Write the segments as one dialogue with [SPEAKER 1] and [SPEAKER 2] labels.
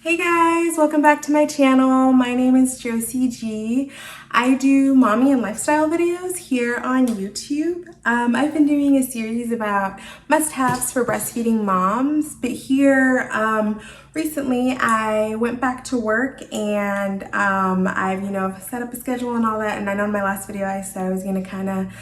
[SPEAKER 1] Hey guys, welcome back to my channel. My name is Josie G. I do mommy and lifestyle videos here on YouTube. I've been doing a series about must-haves for breastfeeding moms, but here recently I went back to work and I've set up a schedule and all that, and I know in my last video I said I was going to kind of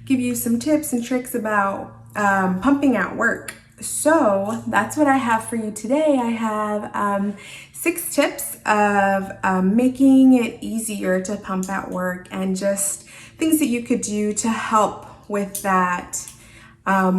[SPEAKER 1] give you some tips and tricks about pumping at work. So that's what I have for you today. I have 6 tips of making it easier to pump at work and just things that you could do to help with that,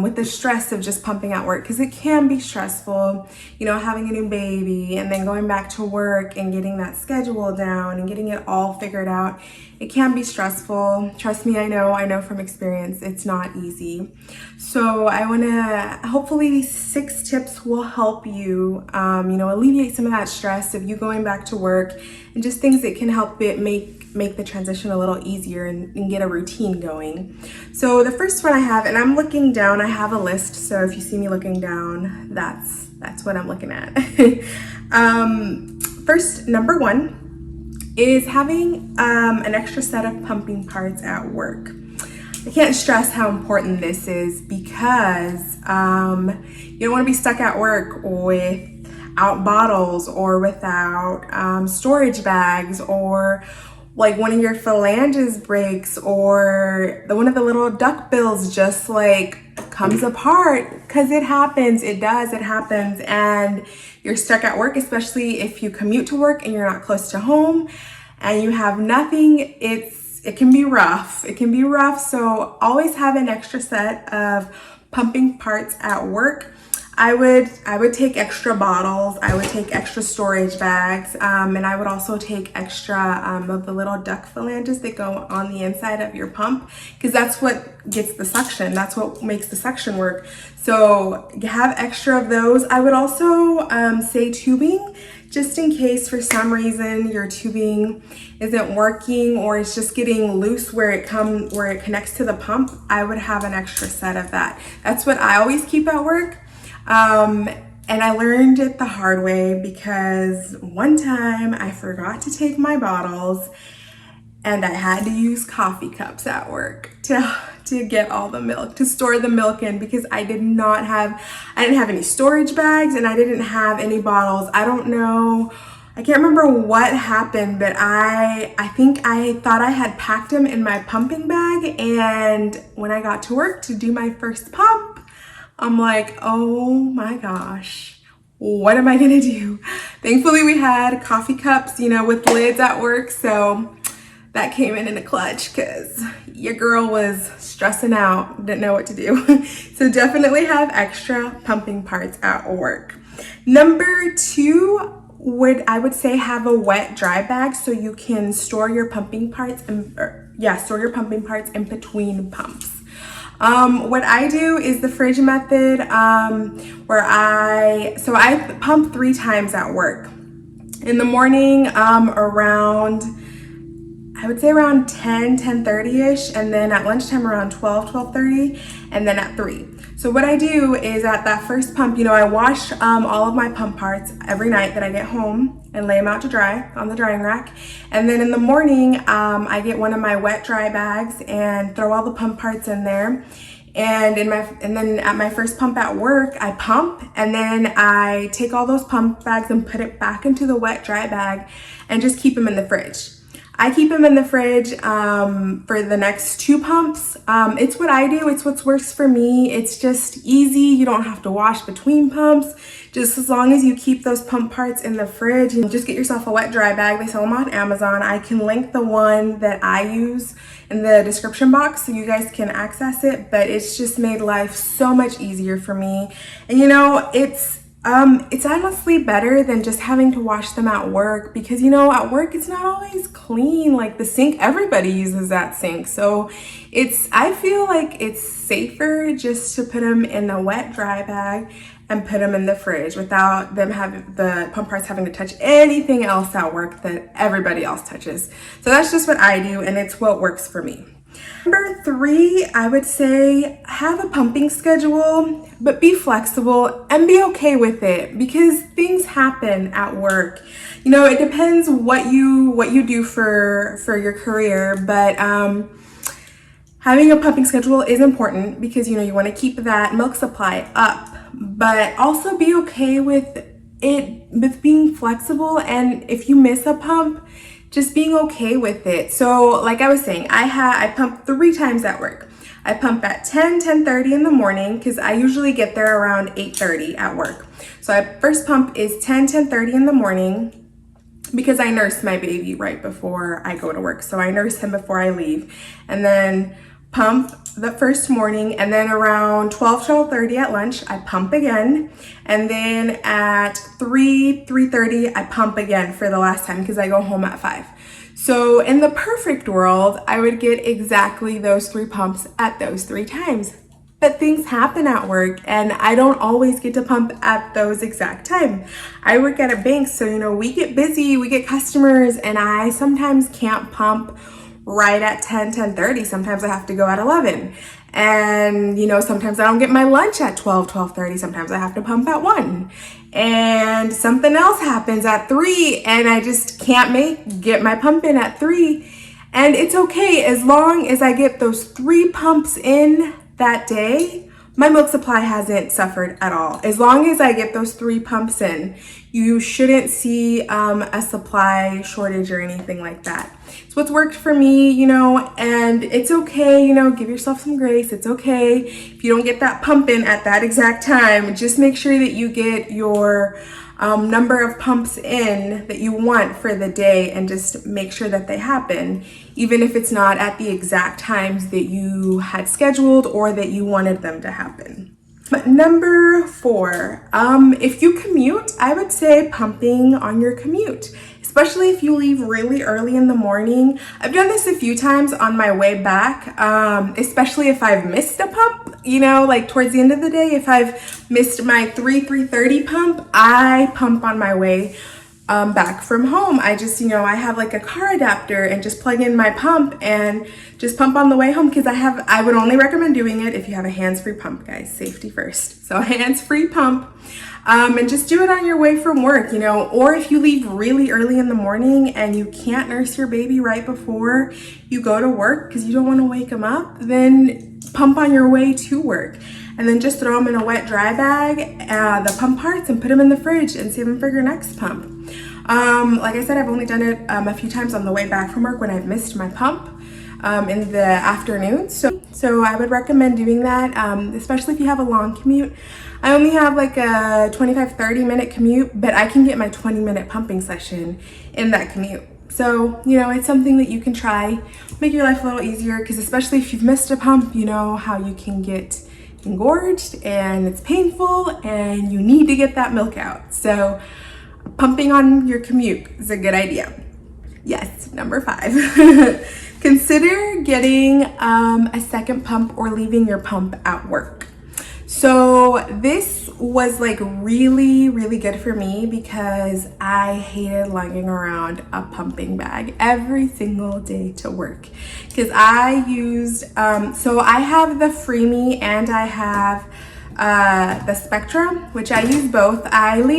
[SPEAKER 1] with the stress of just pumping at work, because it can be stressful, you know, having a new baby and then going back to work and getting that schedule down and getting it all figured out. It can be stressful. Trust me, I know from experience, it's not easy. So I wanna, hopefully these 6 tips will help you, alleviate some of that stress of you going back to work, and just things that can help it make the transition a little easier and get a routine going. So the first one I have, and I'm looking down, I have a list, so if you see me looking down, that's what I'm looking at. First, number 1 is having an extra set of pumping parts at work. I can't stress how important this is, because you don't want to be stuck at work without bottles or without storage bags, or like one of your phalanges breaks, or one of the little duck bills just like comes apart, because it happens, it happens, and you're stuck at work, especially if you commute to work and you're not close to home and you have nothing. It can be rough. So always have an extra set of pumping parts at work. I would take extra bottles, I would take extra storage bags, and I would also take extra of the little duck phalanges that go on the inside of your pump, because that's what gets the suction. That's what makes the suction work. So have extra of those. I would also say tubing, just in case for some reason your tubing isn't working or it's just getting loose where it connects to the pump. I would have an extra set of that. That's what I always keep at work. And I learned it the hard way, because one time I forgot to take my bottles and I had to use coffee cups at work to get all the milk, to store the milk in, because I didn't have any storage bags and I didn't have any bottles. I don't know, I can't remember what happened, but I think I thought I had packed them in my pumping bag, and when I got to work to do my first pump, I'm like, oh my gosh, what am I gonna do? Thankfully we had coffee cups, with lids at work, so that came in a clutch, because your girl was stressing out, didn't know what to do. So definitely have extra pumping parts at work. Number 2, I would say have a wet dry bag, so you can store your pumping parts in between pumps. What I do is the fridge method, where I pump 3 times at work. In the morning, I would say around 10:30ish, and then at lunchtime around 12:30, and then at 3. So what I do is at that first pump, I wash all of my pump parts every night that I get home and lay them out to dry on the drying rack. And then in the morning, I get one of my wet dry bags and throw all the pump parts in there. And then at my first pump at work, I pump, and then I take all those pump bags and put it back into the wet dry bag and just keep them in the fridge. I keep them in the fridge for the next 2 pumps. It's what I do. It's what works for me. It's just easy. You don't have to wash between pumps. Just as long as you keep those pump parts in the fridge, and just get yourself a wet dry bag. They sell them on Amazon. I can link the one that I use in the description box so you guys can access it, but it's just made life so much easier for me. And it's honestly better than just having to wash them at work, because at work it's not always clean. Like the sink, everybody uses that sink, so I feel like it's safer just to put them in the wet dry bag and put them in the fridge without them having the pump parts having to touch anything else at work that everybody else touches. So that's just what I do, and it's what works for me. Number 3, I would say have a pumping schedule, but be flexible and be okay with it because things happen at work. You know, it depends what you do for your career, but having a pumping schedule is important because you want to keep that milk supply up, but also be okay with being flexible, and if you miss a pump, just being okay with it. So like I was saying, I pump 3 times at work. I pump at 10:30 in the morning because I usually get there around 8:30 at work. So I first pump is 10:30 in the morning because I nurse my baby right before I go to work. So I nurse him before I leave, and then pump the first morning, and then around 12:30 at lunch, I pump again. And then at 3:30, I pump again for the last time because I go home at 5. So in the perfect world, I would get exactly those 3 pumps at those 3 times. But things happen at work, and I don't always get to pump at those exact time. I work at a bank, so we get busy, we get customers, and I sometimes can't pump right at 10:30. Sometimes I have to go at 11. And sometimes I don't get my lunch at 12:30. Sometimes I have to pump at 1. And something else happens at 3, and I just can't get my pump in at 3. And it's okay as long as I get those 3 pumps in that day. My milk supply hasn't suffered at all. As long as I get those 3 pumps in, you shouldn't see a supply shortage or anything like that. It's what's worked for me, and it's okay, give yourself some grace. It's okay if you don't get that pump in at that exact time. Just make sure that you get your number of pumps in that you want for the day, and just make sure that they happen, even if it's not at the exact times that you had scheduled or that you wanted them to happen. But number 4, if you commute, I would say pumping on your commute, especially if you leave really early in the morning. I've done this a few times on my way back, especially if I've missed a pump, like towards the end of the day. If I've missed my 3:30 pump, I pump on my way back from home. I just, I have like a car adapter and just plug in my pump and just pump on the way home, because I would only recommend doing it if you have a hands-free pump, guys. Safety first. So hands-free pump. And just do it on your way from work, or if you leave really early in the morning and you can't nurse your baby right before you go to work because you don't want to wake him up, then pump on your way to work. And then just throw them in a wet dry bag, the pump parts, and put them in the fridge and save them for your next pump. Like I said, I've only done it a few times on the way back from work when I've missed my pump in the afternoon. So I would recommend doing that, especially if you have a long commute. I only have like a 25-30 minute commute, but I can get my 20-minute pumping session in that commute. So, it's something that you can try, make your life a little easier, because especially if you've missed a pump, you know how you can get engorged and it's painful and you need to get that milk out. So pumping on your commute is a good idea. Yes, number 5. Consider getting a second pump or leaving your pump at work. So this was like really, really good for me because I hated lugging around a pumping bag every single day to work. Because I used, so I have the Freemie and I have the Spectrum, which I use both. I leave